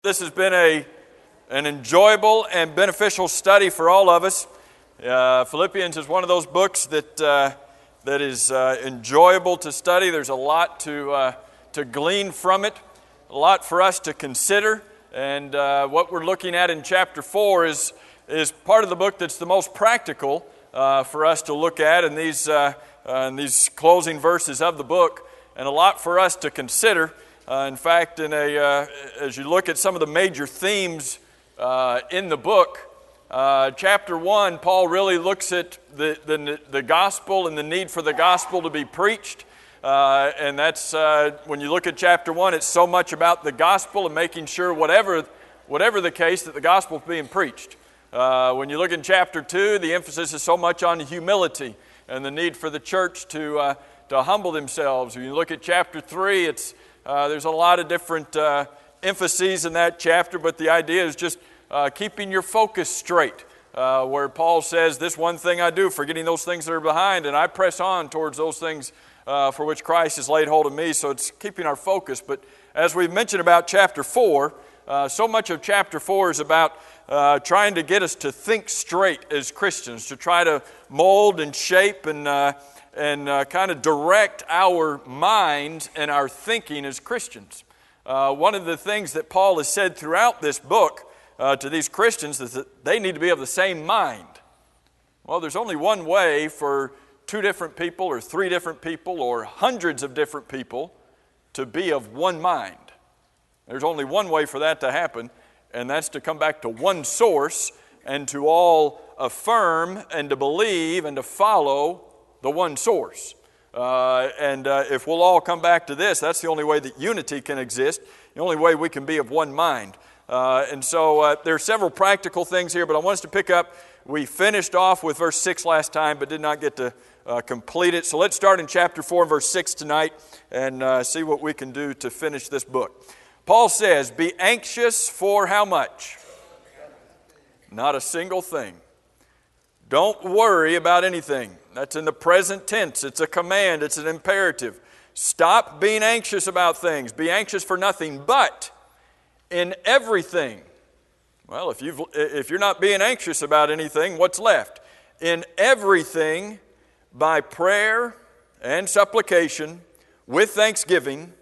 This has been an enjoyable and beneficial study for all of us. Philippians is one of those books that is enjoyable to study. There's a lot to glean from it, a lot for us to consider. And what we're looking at in chapter 4 is part of the book that's the most practical for us to look at in these closing verses of the book, and a lot for us to consider. In fact, as you look at some of the major themes in the book, chapter 1, Paul really looks at the gospel and the need for the gospel to be preached. And that's, when you look at chapter 1, it's so much about the gospel and making sure whatever the case that the gospel is being preached. When you look in chapter 2, the emphasis is so much on humility and the need for the church to humble themselves. When you look at chapter 3, there's a lot of different emphases in that chapter, but the idea is just keeping your focus straight. Where Paul says, this one thing I do, forgetting those things that are behind, and I press on towards those things for which Christ has laid hold of me. So it's keeping our focus. But as we've mentioned about chapter 4, so much of chapter 4 is about trying to get us to think straight as Christians, to try to mold and shape and kind of direct our minds and our thinking as Christians. One of the things that Paul has said throughout this book to these Christians is that they need to be of the same mind. Well, there's only one way for two different people or three different people or hundreds of different people to be of one mind. There's only one way for that to happen, and that's to come back to one source and to all affirm and to believe and to follow the one source. If we'll all come back to this, that's the only way that unity can exist, the only way we can be of one mind. So there are several practical things here, but I want us to pick up. We finished off with verse 6 last time, but did not get to complete it. So let's start in chapter 4 and verse 6 tonight and see what we can do to finish this book. Paul says, be anxious for how much? Not a single thing. Don't worry about anything. That's in the present tense. It's a command. It's an imperative. Stop being anxious about things. Be anxious for nothing, but in everything. Well, if you're not being anxious about anything, what's left? In everything, by prayer and supplication, with thanksgiving,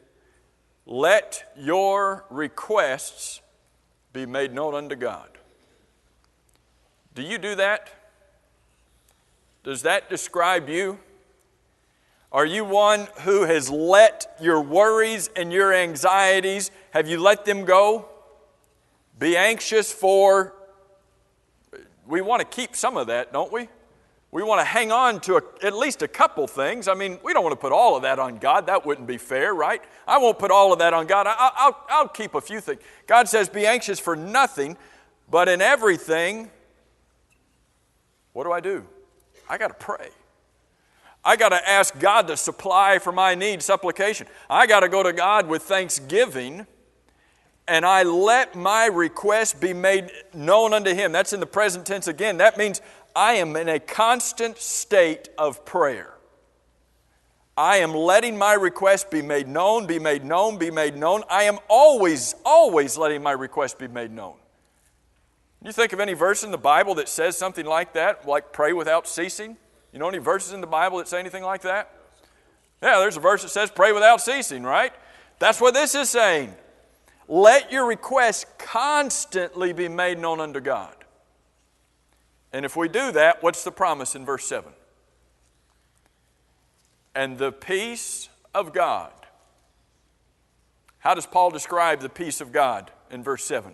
let your requests be made known unto God. Do you do that? Does that describe you? Are you one who has let your worries and your anxieties, have you let them go? Be anxious for, we want to keep some of that, don't we? We want to hang on to at least a couple things. I mean, we don't want to put all of that on God. That wouldn't be fair, right? I won't put all of that on God. I'll keep a few things. God says, be anxious for nothing, but in everything, what do? I got to pray. I got to ask God to supply for my need, supplication. I got to go to God with thanksgiving, and I let my request be made known unto Him. That's in the present tense again. That means I am in a constant state of prayer. I am letting my request be made known, be made known, be made known. I am always letting my request be made known. You think of any verse in the Bible that says something like that, like pray without ceasing? You know any verses in the Bible that say anything like that? Yeah, there's a verse that says pray without ceasing, right? That's what this is saying. Let your requests constantly be made known unto God. And if we do that, what's the promise in verse 7? And the peace of God. How does Paul describe the peace of God in verse 7?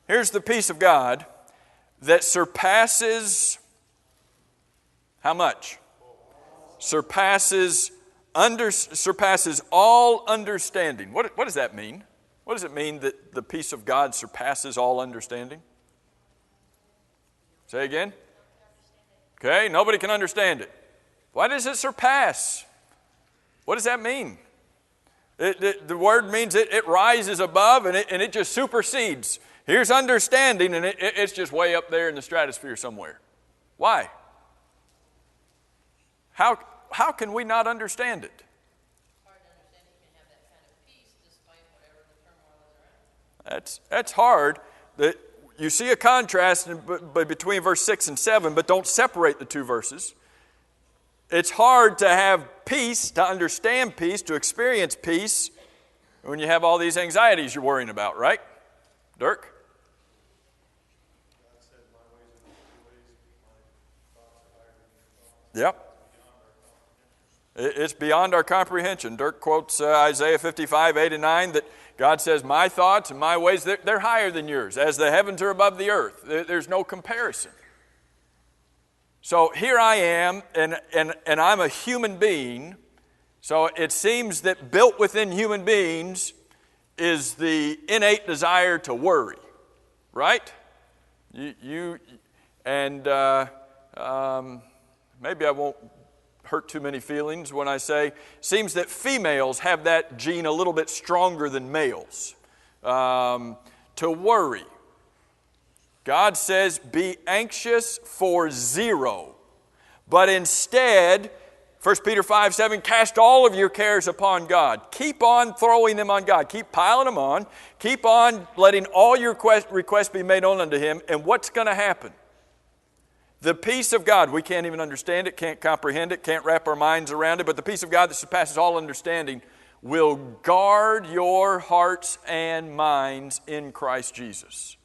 Here's the peace of God that surpasses, how much? Surpasses all understanding. What does that mean? What does it mean that the peace of God surpasses all understanding? Say again? Okay, nobody can understand it. Why does it surpass? What does that mean? The word means it rises above and it just supersedes. Here's understanding, and it's just way up there in the stratosphere somewhere. Why? How can we not understand it? Hard to understand you can have that kind of peace despite whatever That's hard. That you see a contrast between verse 6 and 7, but don't separate the two verses. It's hard to have peace, to understand peace, to experience peace when you have all these anxieties you're worrying about, right? Dirk? Yep. It's beyond our comprehension. Dirk quotes Isaiah 55, 8 and 9, that God says, my thoughts and my ways, they're higher than yours. As the heavens are above the earth. There's no comparison. So here I am, and I'm a human being. So it seems that built within human beings is the innate desire to worry. Right? Maybe I won't hurt too many feelings when I say, seems that females have that gene a little bit stronger than males, to worry. God says, be anxious for zero, but instead, 1 Peter 5:7, cast all of your cares upon God. Keep on throwing them on God. Keep piling them on. Keep on letting all your requests be made known unto Him. And what's going to happen? The peace of God, we can't even understand it, can't comprehend it, can't wrap our minds around it, but the peace of God that surpasses all understanding will guard your hearts and minds in Christ Jesus.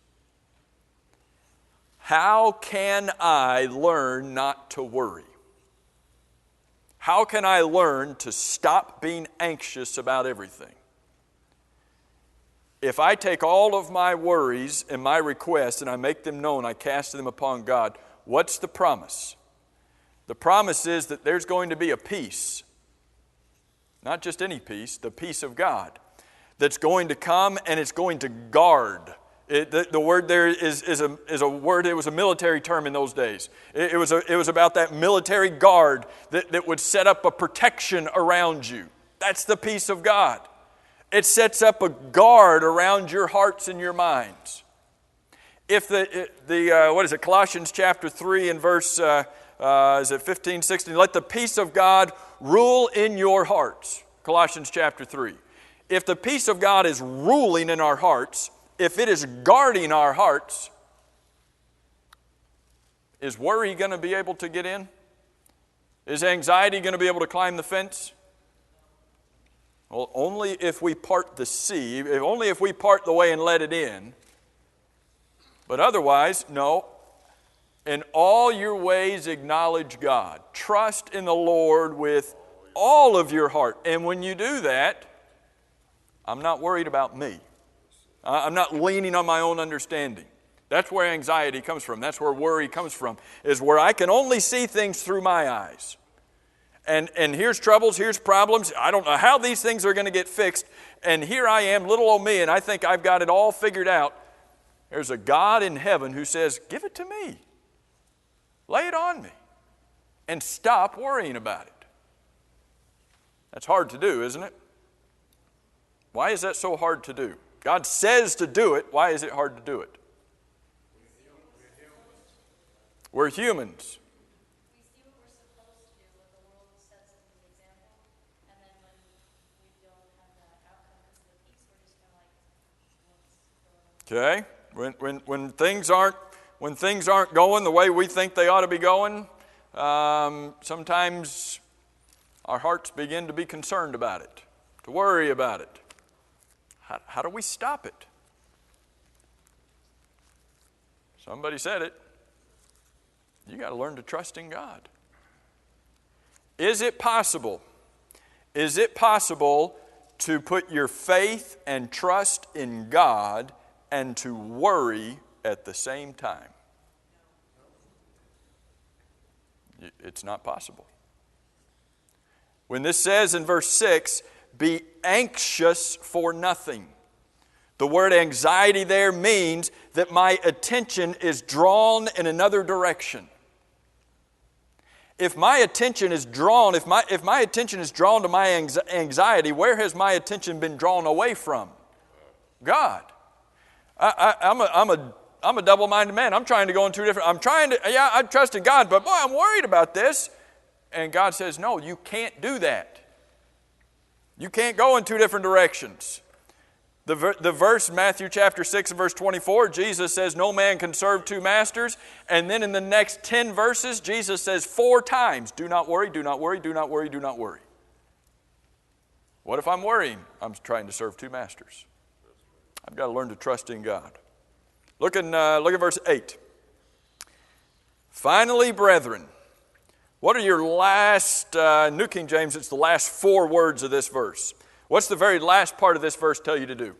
How can I learn not to worry? How can I learn to stop being anxious about everything? If I take all of my worries and my requests and I make them known, I cast them upon God, what's the promise? The promise is that there's going to be a peace, not just any peace, the peace of God, that's going to come and it's going to guard. The word there is a word, it was a military term in those days. It was about that military guard that would set up a protection around you. That's the peace of God. It sets up a guard around your hearts and your minds. If Colossians chapter 3 and verse, 15, 16, let the peace of God rule in your hearts. Colossians chapter 3. If the peace of God is ruling in our hearts, if it is guarding our hearts, is worry going to be able to get in? Is anxiety going to be able to climb the fence? Well, only if we part the sea, only if we part the way and let it in. But otherwise, no. In all your ways acknowledge God. Trust in the Lord with all of your heart. And when you do that, I'm not worried about me. I'm not leaning on my own understanding. That's where anxiety comes from. That's where worry comes from, is where I can only see things through my eyes. And here's troubles, here's problems. I don't know how these things are going to get fixed. And here I am, little old me, and I think I've got it all figured out. There's a God in heaven who says, give it to me. Lay it on me. And stop worrying about it. That's hard to do, isn't it? Why is that so hard to do? God says to do it. Why is it hard to do it? We're humans. We see what we're supposed to do, what the world sets as an example, and then when we don't have that outcome because of the peace, we're just kind of like, what's going on? Okay, when things aren't going the way we think they ought to be going, sometimes our hearts begin to be concerned about it, to worry about it. How do we stop it? Somebody said it. You got to learn to trust in God. Is it possible? Is it possible to put your faith and trust in God and to worry at the same time? It's not possible. When this says in verse 6, be anxious for nothing. The word anxiety there means that my attention is drawn in another direction. If my attention is drawn, if my attention is drawn to my anxiety, where has my attention been drawn away from? God. I'm a double-minded man. I'm trying to go in two different. I trust in God, but boy, I'm worried about this. And God says, no, you can't do that. You can't go in two different directions. The verse, Matthew chapter 6 and verse 24, Jesus says no man can serve two masters. And then in the next 10 verses, Jesus says 4 times, do not worry, do not worry, do not worry, do not worry. What if I'm worrying? I'm trying to serve two masters. I've got to learn to trust in God. Look at verse 8. Finally, brethren, what are your last, New King James, it's the last 4 words of this verse. What's the very last part of this verse tell you to do?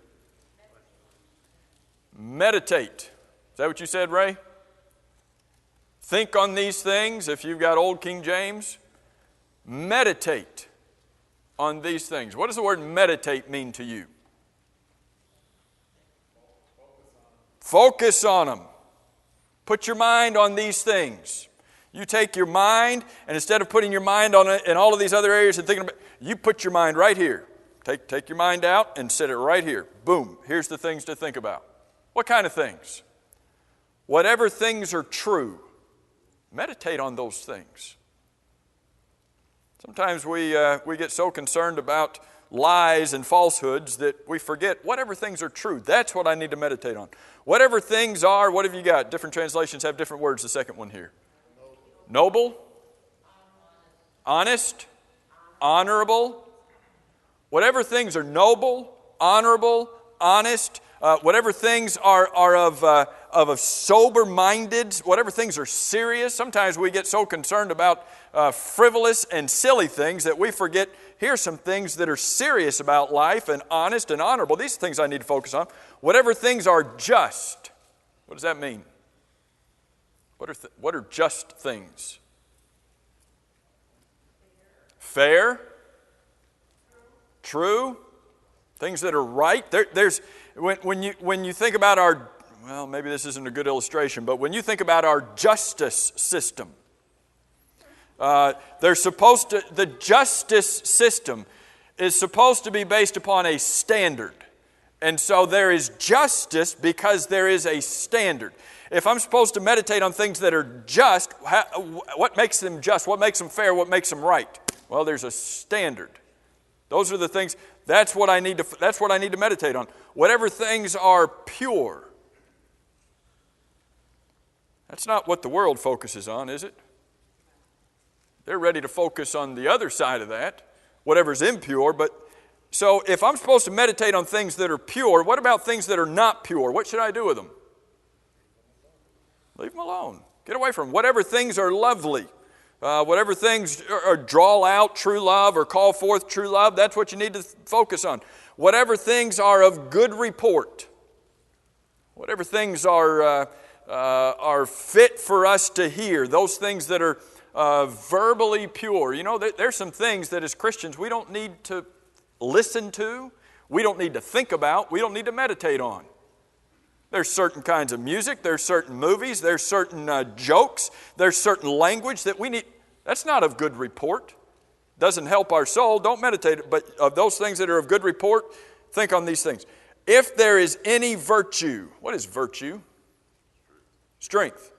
Meditate. Is that what you said, Ray? Think on these things, if you've got Old King James. Meditate on these things. What does the word meditate mean to you? Focus on them. Put your mind on these things. You take your mind, and instead of putting your mind on it in all of these other areas and thinking about, you put your mind right here. Take your mind out and set it right here. Boom. Here's the things to think about. What kind of things? Whatever things are true, meditate on those things. Sometimes we get so concerned about lies and falsehoods that we forget whatever things are true. That's what I need to meditate on. Whatever things are, what have you got? Different translations have different words. The second one here. Noble, honest, honorable. Whatever things are noble, honorable, honest, whatever things are of a sober-minded, whatever things are serious. Sometimes we get so concerned about frivolous and silly things that we forget here's some things that are serious about life and honest and honorable. These are things I need to focus on. Whatever things are just. What does that mean? What are just things? Fair. True. Things that are right. When you think about our, well, maybe this isn't a good illustration, but when you think about our justice system, the justice system is supposed to be based upon a standard. And so there is justice because there is a standard. If I'm supposed to meditate on things that are just, what makes them just? What makes them fair? What makes them right? Well, there's a standard. Those are the things. That's what I need to meditate on. Whatever things are pure. That's not what the world focuses on, is it? They're ready to focus on the other side of that, whatever's impure. But so if I'm supposed to meditate on things that are pure, what about things that are not pure? What should I do with them? Leave them alone. Get away from them. Whatever things are lovely, whatever things draw out true love or call forth true love, that's what you need to focus on. Whatever things are of good report, whatever things are fit for us to hear, those things that are verbally pure. You know, there's some things that as Christians we don't need to listen to, we don't need to think about, we don't need to meditate on. There's certain kinds of music, there's certain movies, there's certain jokes, there's certain language that we need. That's not of good report. Doesn't help our soul. Don't meditate. But of those things that are of good report, think on these things. If there is any virtue, what is virtue? Strength.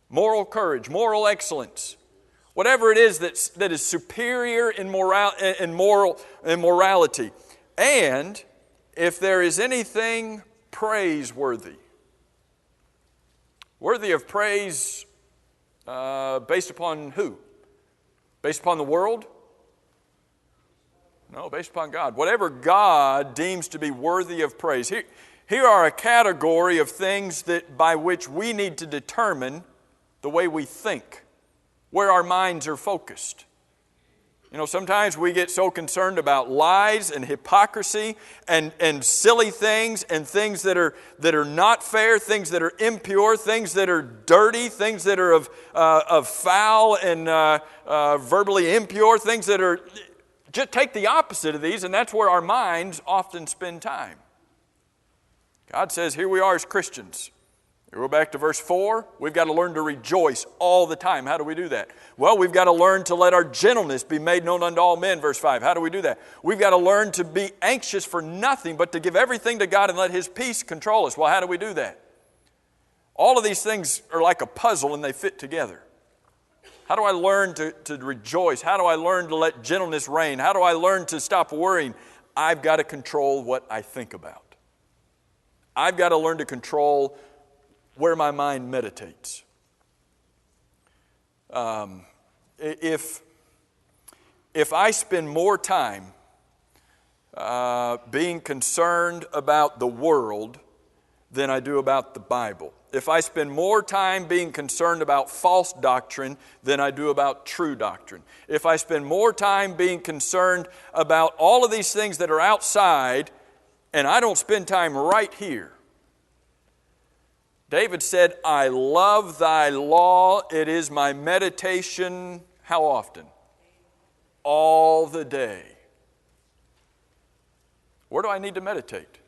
Moral courage, moral excellence. Whatever it is that is superior in morality. And if there is anything praiseworthy. Worthy of praise based upon who? Based upon the world? No, based upon God. Whatever God deems to be worthy of praise. Here are a category of things that by which we need to determine the way we think, where our minds are focused. You know, sometimes we get so concerned about lies and hypocrisy and silly things and things that are not fair, things that are impure, things that are dirty, things that are of foul and verbally impure, things that are, just take the opposite of these, and that's where our minds often spend time. God says, here we are as Christians. We go back to verse 4. We've got to learn to rejoice all the time. How do we do that? Well, we've got to learn to let our gentleness be made known unto all men, verse 5. How do we do that? We've got to learn to be anxious for nothing, but to give everything to God and let His peace control us. Well, how do we do that? All of these things are like a puzzle and they fit together. How do I learn to rejoice? How do I learn to let gentleness reign? How do I learn to stop worrying? I've got to control what I think about. I've got to learn to control where my mind meditates. If I spend more time being concerned about the world than I do about the Bible, if I spend more time being concerned about false doctrine than I do about true doctrine, if I spend more time being concerned about all of these things that are outside and I don't spend time right here. David said, I love thy law. It is my meditation. How often? All the day. Where do I need to meditate?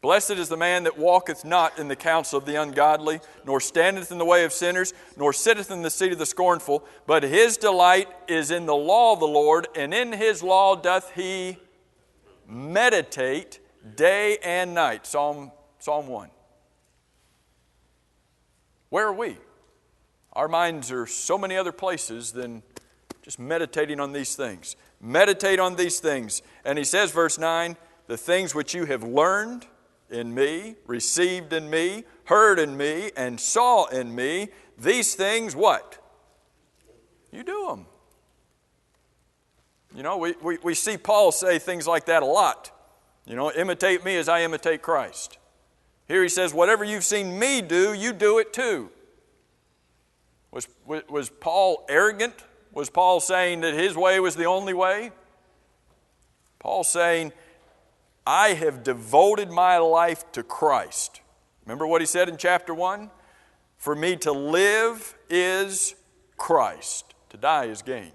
Blessed is the man that walketh not in the counsel of the ungodly, nor standeth in the way of sinners, nor sitteth in the seat of the scornful, but his delight is in the law of the Lord, and in his law doth he meditate day and night. Psalm 1. Where are we? Our minds are so many other places than just meditating on these things. Meditate on these things. And he says, verse 9, the things which you have learned in me, received in me, heard in me, and saw in me, these things, what? You do them. You know, we see Paul say things like that a lot. You know, imitate me as I imitate Christ. Here he says, whatever you've seen me do, you do it too. Was Paul arrogant? Was Paul saying that his way was the only way? Paul's saying, I have devoted my life to Christ. Remember what he said in chapter 1? For me to live is Christ. To die is gain.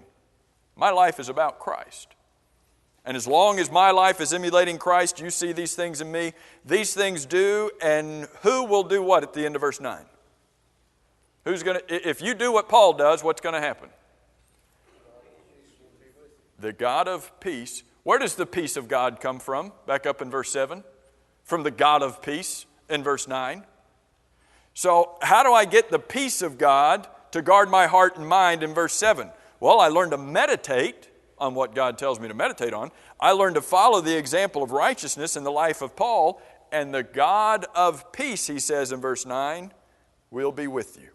My life is about Christ. And as long as my life is emulating Christ, you see these things in me. These things do, and who will do what at the end of verse 9? If you do what Paul does, what's going to happen? The God of peace. Where does the peace of God come from? Back up in verse 7. From the God of peace in verse 9. So how do I get the peace of God to guard my heart and mind in verse 7? Well, I learn to meditate on what God tells me to meditate on. I learn to follow the example of righteousness in the life of Paul, and the God of peace, he says in verse 9, will be with you.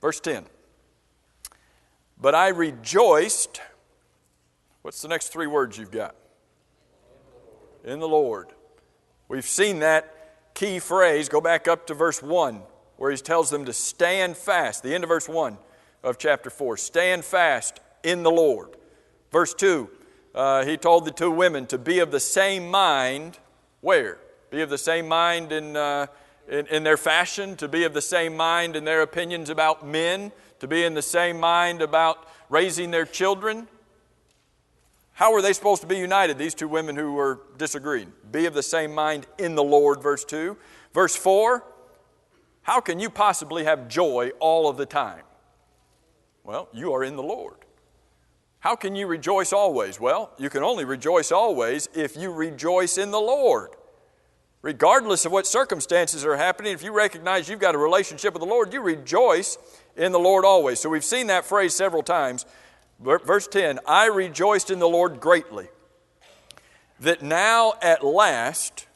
Verse 10. But I rejoiced. What's the next three words you've got? In the Lord. We've seen that key phrase. Go back up to verse 1, where he tells them to stand fast. The end of verse 1 of chapter 4. Stand fast in the Lord. Verse 2, he told the two women to be of the same mind. Where? Be of the same mind in their fashion, to be of the same mind in their opinions about men, to be in the same mind about raising their children. How were they supposed to be united, these two women who were disagreeing? Be of the same mind in the Lord, verse 2. Verse 4, how can you possibly have joy all of the time? Well, you are in the Lord. How can you rejoice always? Well, you can only rejoice always if you rejoice in the Lord. Regardless of what circumstances are happening, if you recognize you've got a relationship with the Lord, you rejoice in the Lord always. So we've seen that phrase several times. Verse 10, I rejoiced in the Lord greatly, that now at last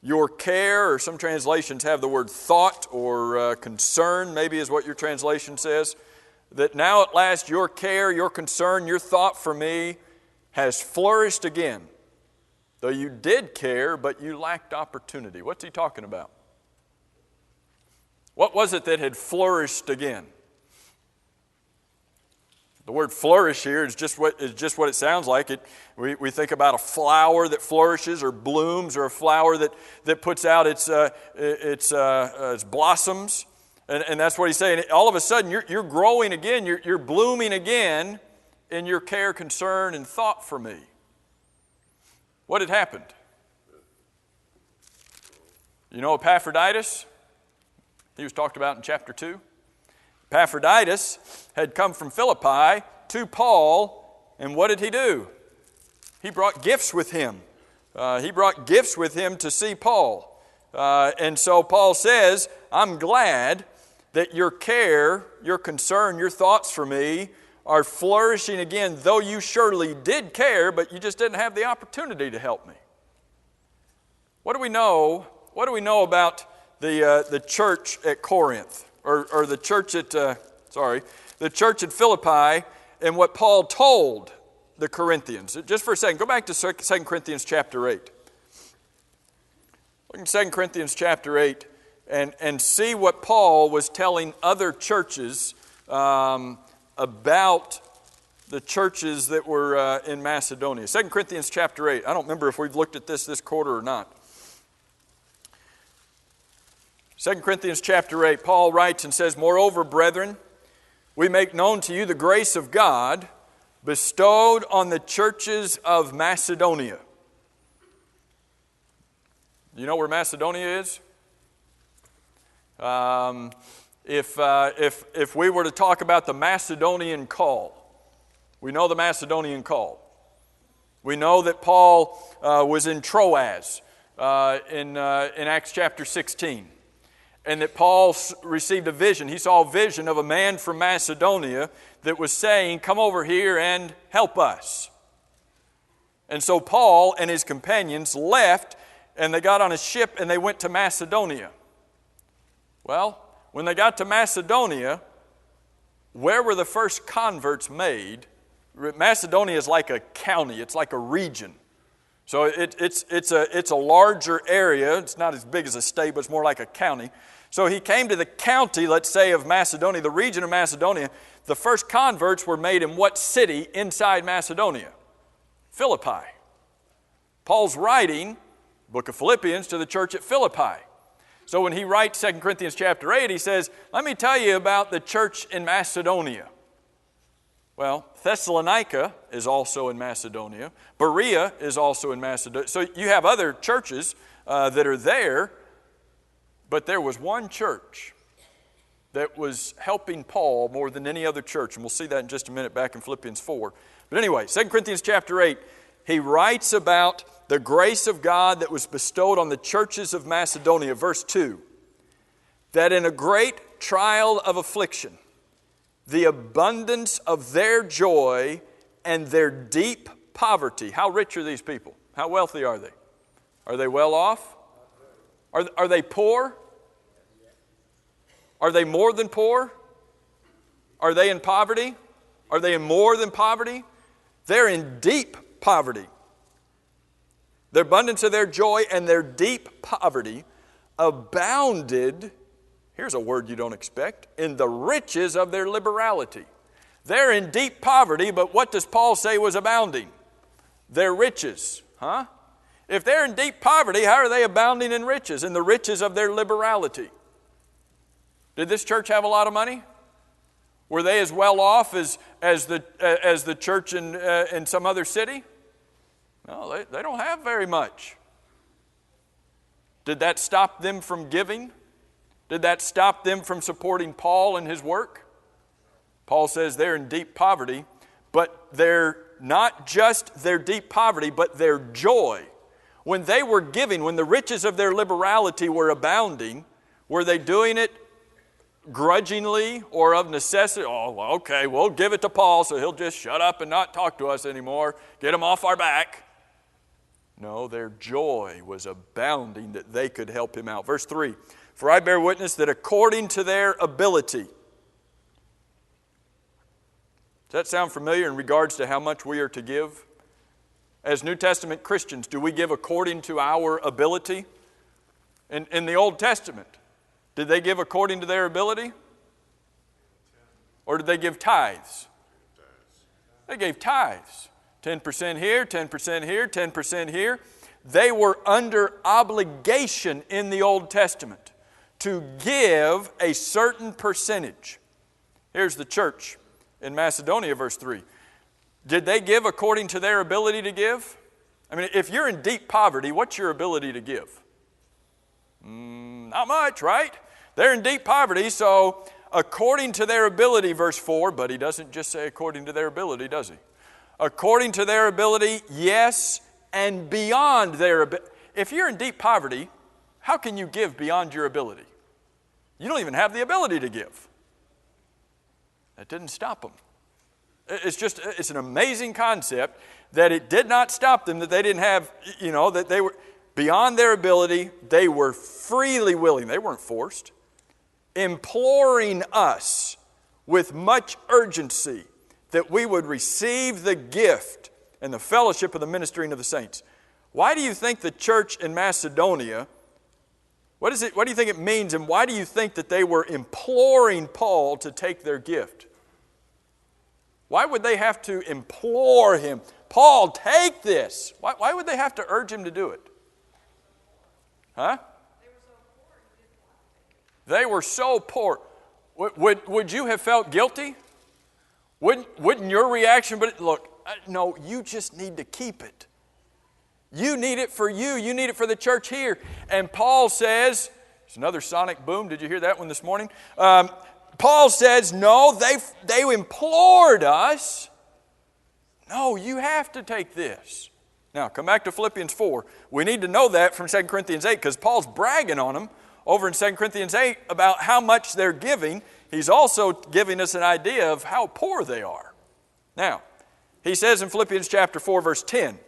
your care, or some translations have the word thought or concern, maybe is what your translation says, that now at last your care, your concern, your thought for me has flourished again. Though you did care, but you lacked opportunity. What's he talking about? What was it that had flourished again? The word flourish here is just what it sounds like. We think about a flower that flourishes or blooms, or a flower that puts out its blossoms. And that's what he's saying. All of a sudden, you're growing again. You're blooming again in your care, concern, and thought for me. What had happened? You know Epaphroditus? He was talked about in chapter 2. Epaphroditus had come from Philippi to Paul, and what did he do? He brought gifts with him. He brought gifts with him to see Paul. And so Paul says, I'm glad that your care, your concern, your thoughts for me are flourishing again, though you surely did care, but you just didn't have the opportunity to help me. What do we know? What do we know about the church at Corinth, or the church at the church at Philippi, and what Paul told the Corinthians? Just for a second, go back to 2 Corinthians chapter 8. Look in 2 Corinthians chapter 8 and see what Paul was telling other churches about the churches that were in Macedonia. 2 Corinthians chapter 8. I don't remember if we've looked at this quarter or not. 2 Corinthians chapter 8, Paul writes and says, "Moreover, brethren, we make known to you the grace of God bestowed on the churches of Macedonia." You know where Macedonia is? If we were to talk about the Macedonian call, we know the Macedonian call. We know that Paul was in Troas in Acts chapter 16. And that Paul received a vision. He saw a vision of a man from Macedonia that was saying, "Come over here and help us." And so Paul and his companions left, and they got on a ship and they went to Macedonia. Well, when they got to Macedonia, where were the first converts made? Macedonia is like a county. It's like a region. So it's a larger area. It's not as big as a state, but it's more like a county. So he came to the county, let's say, of Macedonia, the region of Macedonia. The first converts were made in what city inside Macedonia? Philippi. Paul's writing, book of Philippians, to the church at Philippi. So when he writes 2 Corinthians chapter 8, he says, let me tell you about the church in Macedonia. Well, Thessalonica is also in Macedonia. Berea is also in Macedonia. So you have other churches that are there, but there was one church that was helping Paul more than any other church. And we'll see that in just a minute back in Philippians 4. But anyway, 2 Corinthians chapter 8, he writes about the grace of God that was bestowed on the churches of Macedonia. Verse 2, that in a great trial of affliction, the abundance of their joy and their deep poverty. How rich are these people? How wealthy are they? Are they well off? Are they poor? Are they more than poor? Are they in poverty? Are they in more than poverty? They're in deep poverty. The abundance of their joy and their deep poverty abounded, here's a word you don't expect, in the riches of their liberality. They're in deep poverty, but what does Paul say was abounding? Their riches. If they're in deep poverty, how are they abounding in riches? In the riches of their liberality. Did this church have a lot of money? Were they as well off as the church in some other city? No, they don't have very much. Did that stop them from giving? Did that stop them from supporting Paul and his work? Paul says they're in deep poverty, but they're not just their deep poverty, but their joy. When they were giving, when the riches of their liberality were abounding, were they doing it grudgingly or of necessity? Oh, well, okay, we'll give it to Paul so he'll just shut up and not talk to us anymore. Get him off our back. No, their joy was abounding that they could help him out. Verse 3, for I bear witness that according to their ability. Does that sound familiar in regards to how much we are to give? As New Testament Christians, do we give according to our ability? In the Old Testament, did they give according to their ability? Or did they give tithes? They gave tithes. 10% here, 10% here, 10% here. They were under obligation in the Old Testament to give a certain percentage. Here's the church in Macedonia, verse 3. Did they give according to their ability to give? I mean, if you're in deep poverty, what's your ability to give? Not much, right? They're in deep poverty, so according to their ability, verse 4, but he doesn't just say according to their ability, does he? According to their ability, yes, and beyond their ability. If you're in deep poverty, how can you give beyond your ability? You don't even have the ability to give. That didn't stop them. It's an amazing concept that it did not stop them, that they didn't have, that they were beyond their ability. They were freely willing. They weren't forced. Imploring us with much urgency that we would receive the gift and the fellowship of the ministering of the saints. Why do you think the church in Macedonia, what do you think it means, and why do you think that they were imploring Paul to take their gift? Why would they have to implore him? Paul, take this. Why would they have to urge him to do it? Huh? They were so poor. Would you have felt guilty? Wouldn't your reaction, but look, no, you just need to keep it. You need it for you. You need it for the church here. And Paul says, it's another sonic boom. Did you hear that one this morning? Paul says, no, they implored us. No, you have to take this. Now, come back to Philippians 4. We need to know that from 2 Corinthians 8 because Paul's bragging on them over in 2 Corinthians 8 about how much they're giving. He's also giving us an idea of how poor they are. Now, he says in Philippians chapter 4, verse 10,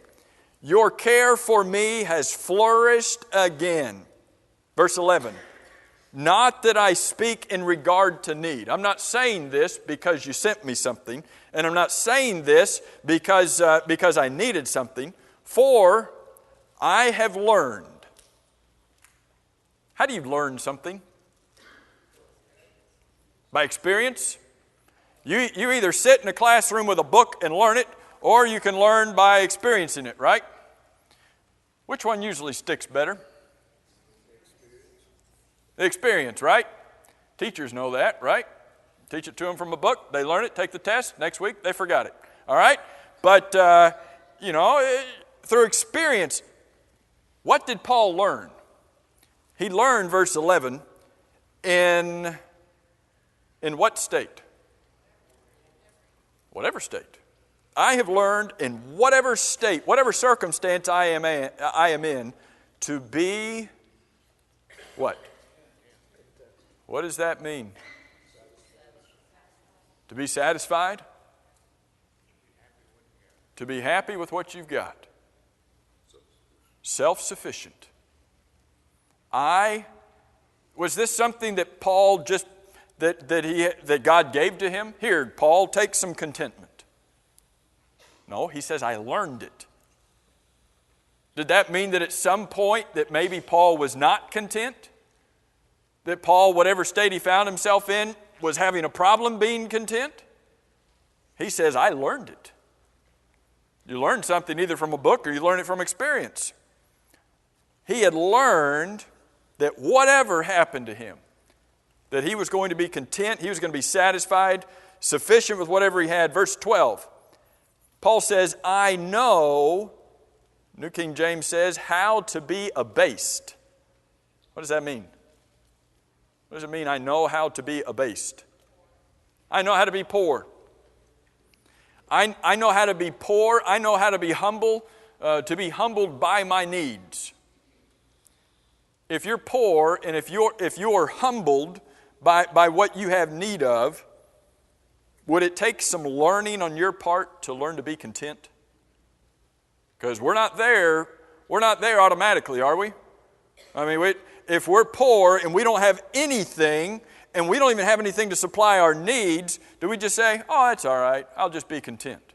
your care for me has flourished again. Verse 11, not that I speak in regard to need. I'm not saying this because you sent me something, and I'm not saying this because I needed something, for I have learned. How do you learn something? By experience. You either sit in a classroom with a book and learn it, or you can learn by experiencing it, right? Which one usually sticks better? The experience, right? Teachers know that, right? Teach it to them from a book, they learn it, take the test, next week they forgot it, all right? But, through experience, what did Paul learn? He learned, verse 11, in what state? Whatever state. I have learned in whatever state, whatever circumstance I am in, to be what? What does that mean? To be satisfied? To be happy with what you've got. Self-sufficient. Was this something that Paul that God gave to him? Here, Paul, take some contentment. No, he says, I learned it. Did that mean that at some point that maybe Paul was not content? That Paul, whatever state he found himself in, was having a problem being content? He says, I learned it. You learn something either from a book or you learn it from experience. He had learned that whatever happened to him, that he was going to be content, he was going to be satisfied, sufficient with whatever he had. Verse 12, Paul says, I know, New King James says, how to be abased. What does that mean? What does it mean, I know how to be abased? I know how to be poor. I know how to be poor. I know how to be humble, to be humbled by my needs. If you're poor and if you're humbled by what you have need of, would it take some learning on your part to learn to be content? Because we're not there automatically, are we? I mean, if we're poor and we don't have anything and we don't even have anything to supply our needs, do we just say, oh, that's all right, I'll just be content?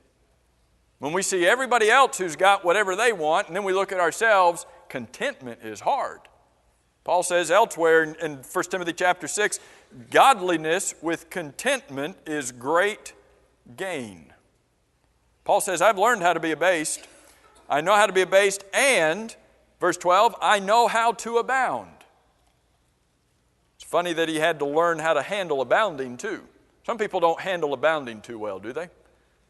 When we see everybody else who's got whatever they want and then we look at ourselves, contentment is hard. Paul says elsewhere in 1 Timothy chapter 6, godliness with contentment is great gain. Paul says, I've learned how to be abased. I know how to be abased, and, verse 12, I know how to abound. It's funny that he had to learn how to handle abounding too. Some people don't handle abounding too well, do they?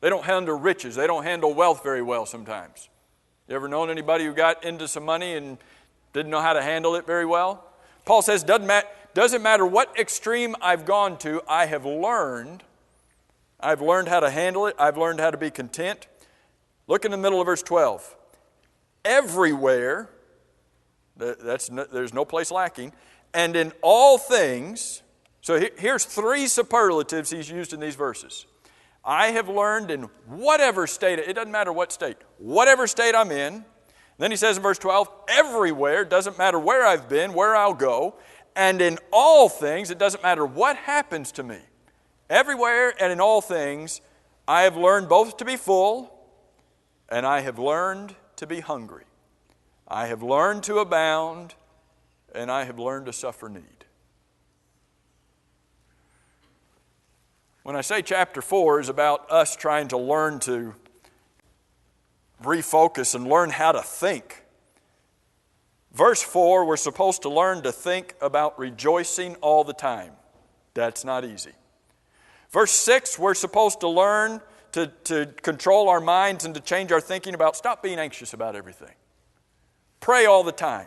They don't handle riches. They don't handle wealth very well sometimes. You ever known anybody who got into some money and didn't know how to handle it very well? Paul says, doesn't matter what extreme I've gone to, I have learned. I've learned how to handle it. I've learned how to be content. Look in the middle of verse 12. Everywhere, there's no place lacking, and in all things, so here's three superlatives he's used in these verses. I have learned in whatever state, it doesn't matter what state, whatever state I'm in. Then he says in verse 12, everywhere, doesn't matter where I've been, where I'll go, and in all things, it doesn't matter what happens to me. Everywhere and in all things, I have learned both to be full and I have learned to be hungry. I have learned to abound and I have learned to suffer need. When I say chapter 4 is about us trying to learn to refocus and learn how to think. Verse 4, we're supposed to learn to think about rejoicing all the time. That's not easy. Verse 6, we're supposed to learn to control our minds and to change our thinking about stop being anxious about everything. Pray all the time.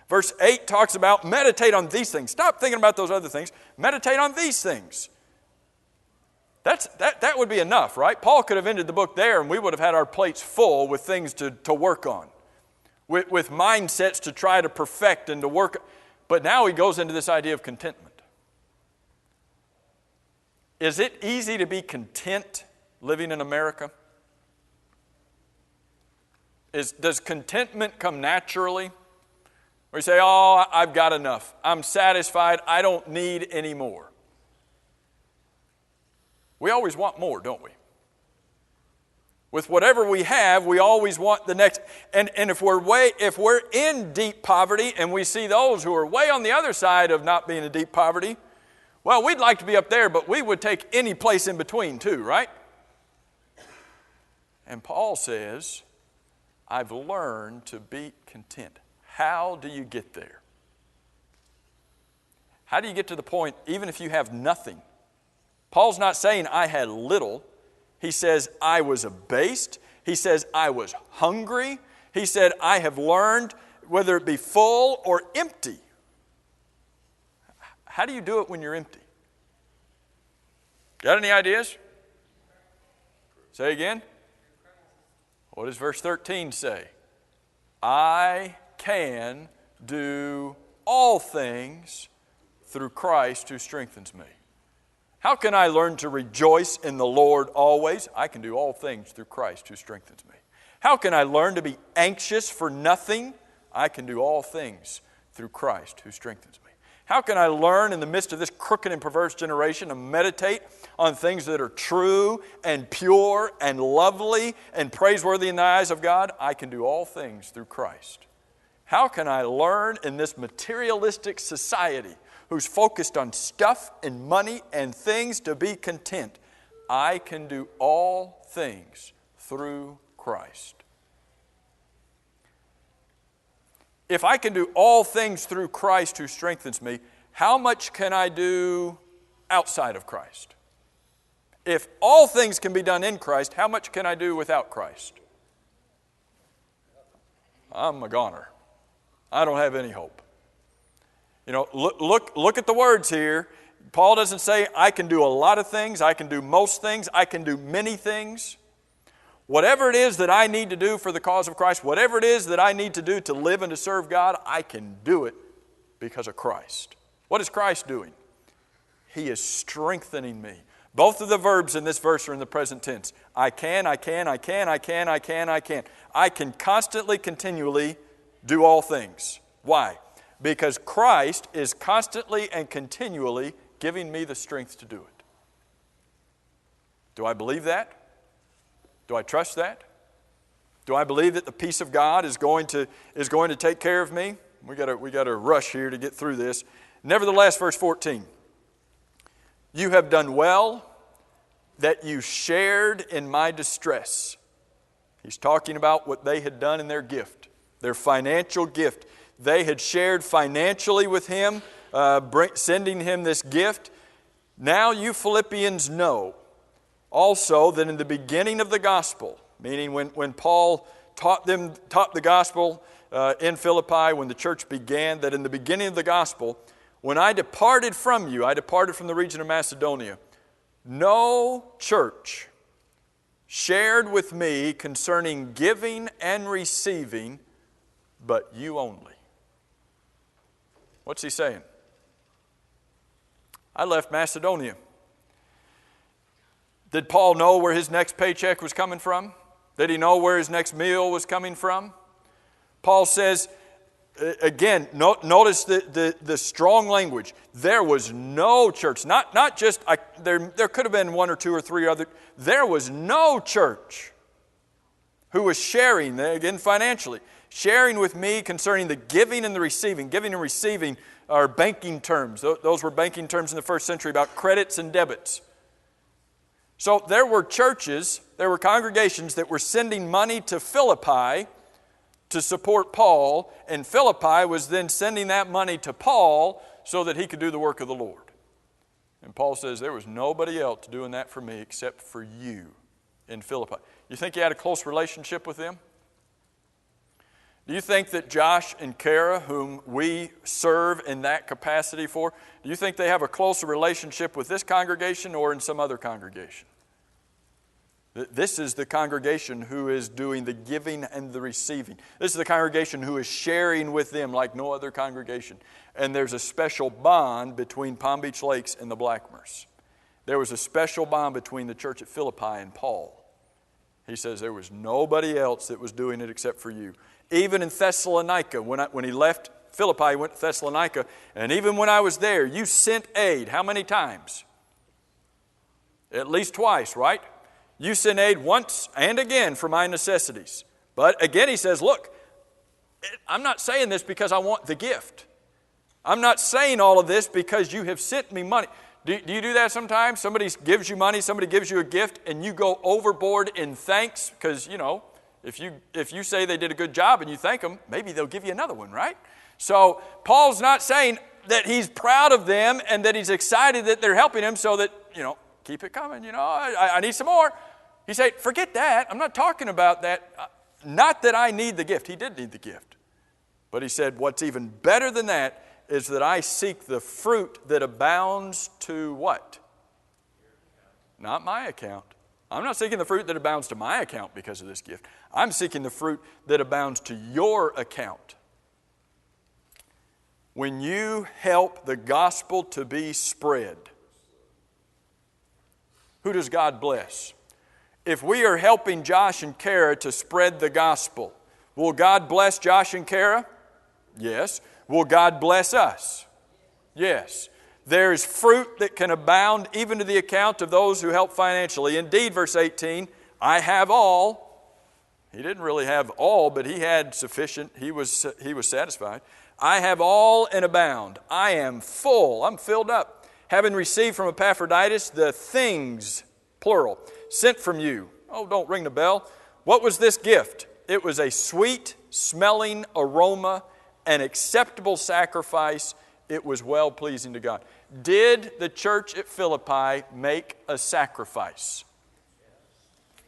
Verse 8 talks about meditate on these things. Stop thinking about those other things. Meditate on these things. That would be enough, right? Paul could have ended the book there and we would have had our plates full with things to work on, with mindsets to try to perfect and to work. But now he goes into this idea of contentment. Is it easy to be content living in America? Does contentment come naturally? Or you say, oh, I've got enough. I'm satisfied. I don't need any more. We always want more, don't we? With whatever we have, we always want the next. And if we're in deep poverty and we see those who are way on the other side of not being in deep poverty, well, we'd like to be up there, but we would take any place in between too, right? And Paul says, I've learned to be content. How do you get there? How do you get to the point, even if you have nothing? Paul's not saying I had little. He says I was abased. He says I was hungry. He said I have learned whether it be full or empty. How do you do it when you're empty? Got any ideas? Say again. What does verse 13 say? I can do all things through Christ who strengthens me. How can I learn to rejoice in the Lord always? I can do all things through Christ who strengthens me. How can I learn to be anxious for nothing? I can do all things through Christ who strengthens me. How can I learn in the midst of this crooked and perverse generation to meditate on things that are true and pure and lovely and praiseworthy in the eyes of God? I can do all things through Christ. How can I learn in this materialistic society who's focused on stuff and money and things to be content? I can do all things through Christ. If I can do all things through Christ who strengthens me, how much can I do outside of Christ? If all things can be done in Christ, how much can I do without Christ? I'm a goner. I don't have any hope. You know, look at the words here. Paul doesn't say, I can do a lot of things, I can do most things, I can do many things. Whatever it is that I need to do for the cause of Christ, whatever it is that I need to do to live and to serve God, I can do it because of Christ. What is Christ doing? He is strengthening me. Both of the verbs in this verse are in the present tense. I can. I can constantly, continually do all things. Why? Because Christ is constantly and continually giving me the strength to do it. Do I believe that? Do I trust that? Do I believe that the peace of God is going to take care of me? We got to rush here to get through this. Nevertheless, verse 14. You have done well that you shared in my distress. He's talking about what they had done in their gift, their financial gift. They had shared financially with him, sending him this gift. Now you Philippians know also that in the beginning of the gospel, meaning when Paul taught the gospel in Philippi, when the church began, that in the beginning of the gospel, when I departed from you, I departed from the region of Macedonia, no church shared with me concerning giving and receiving, but you only. What's he saying? I left Macedonia. Did Paul know where his next paycheck was coming from? Did he know where his next meal was coming from? Paul says, again, notice the strong language. There was no church, not just, there could have been one or two or three other, there was no church who was sharing, again financially, sharing with me concerning the giving and the receiving. Giving and receiving are banking terms. Those were banking terms in the first century about credits and debits. So there were churches, there were congregations that were sending money to Philippi to support Paul, and Philippi was then sending that money to Paul so that he could do the work of the Lord. And Paul says, there was nobody else doing that for me except for you in Philippi. You think he had a close relationship with them? Do you think that Josh and Kara, whom we serve in that capacity for, do you think they have a closer relationship with this congregation or in some other congregation? This is the congregation who is doing the giving and the receiving. This is the congregation who is sharing with them like no other congregation. And there's a special bond between Palm Beach Lakes and the Blackmers. There was a special bond between the church at Philippi and Paul. He says there was nobody else that was doing it except for you. Even in Thessalonica, when he left Philippi, he went to Thessalonica, and even when I was there, you sent aid. How many times? At least twice, right? You sent aid once and again for my necessities. But again, he says, look, I'm not saying this because I want the gift. I'm not saying all of this because you have sent me money. Do you do that sometimes? Somebody gives you money, somebody gives you a gift, and you go overboard in thanks because, you know, if you say they did a good job and you thank them, maybe they'll give you another one, right? So Paul's not saying that he's proud of them and that he's excited that they're helping him so that, you know, keep it coming, you know, I need some more. He said, forget that. I'm not talking about that. Not that I need the gift. He did need the gift. But he said, what's even better than that is that I seek the fruit that abounds to what? Not my account. I'm not seeking the fruit that abounds to my account because of this gift. I'm seeking the fruit that abounds to your account. When you help the gospel to be spread, who does God bless? If we are helping Josh and Kara to spread the gospel, will God bless Josh and Kara? Yes. Will God bless us? Yes. There is fruit that can abound even to the account of those who help financially. Indeed, verse 18, I have all. He didn't really have all, but he had sufficient. He was satisfied. I have all and abound. I am full. I'm filled up. Having received from Epaphroditus the things, plural, sent from you. Oh, don't ring the bell. What was this gift? It was a sweet smelling aroma, an acceptable sacrifice. It was well-pleasing to God. Did the church at Philippi make a sacrifice?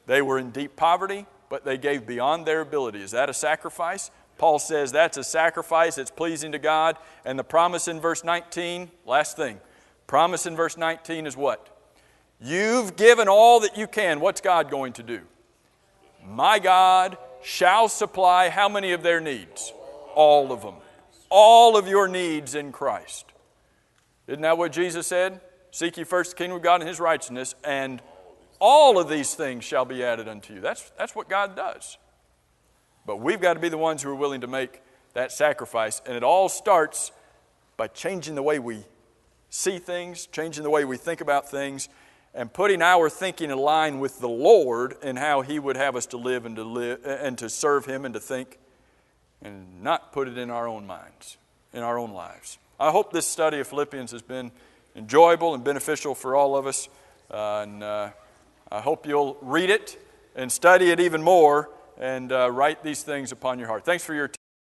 They were in deep poverty, but they gave beyond their ability. Is that a sacrifice? Paul says that's a sacrifice. It's pleasing to God. And the promise in verse 19, last thing. Promise in verse 19 is what? You've given all that you can. What's God going to do? My God shall supply how many of their needs? All of them. All of your needs in Christ. Isn't that what Jesus said? Seek ye first the kingdom of God and His righteousness, and all of these things shall be added unto you. That's what God does. But we've got to be the ones who are willing to make that sacrifice. And it all starts by changing the way we see things, changing the way we think about things, and putting our thinking in line with the Lord and how He would have us to live and to serve Him and to think, and not put it in our own minds, in our own lives. I hope this study of Philippians has been enjoyable and beneficial for all of us. I hope you'll read it and study it even more and write these things upon your heart. Thanks for your time.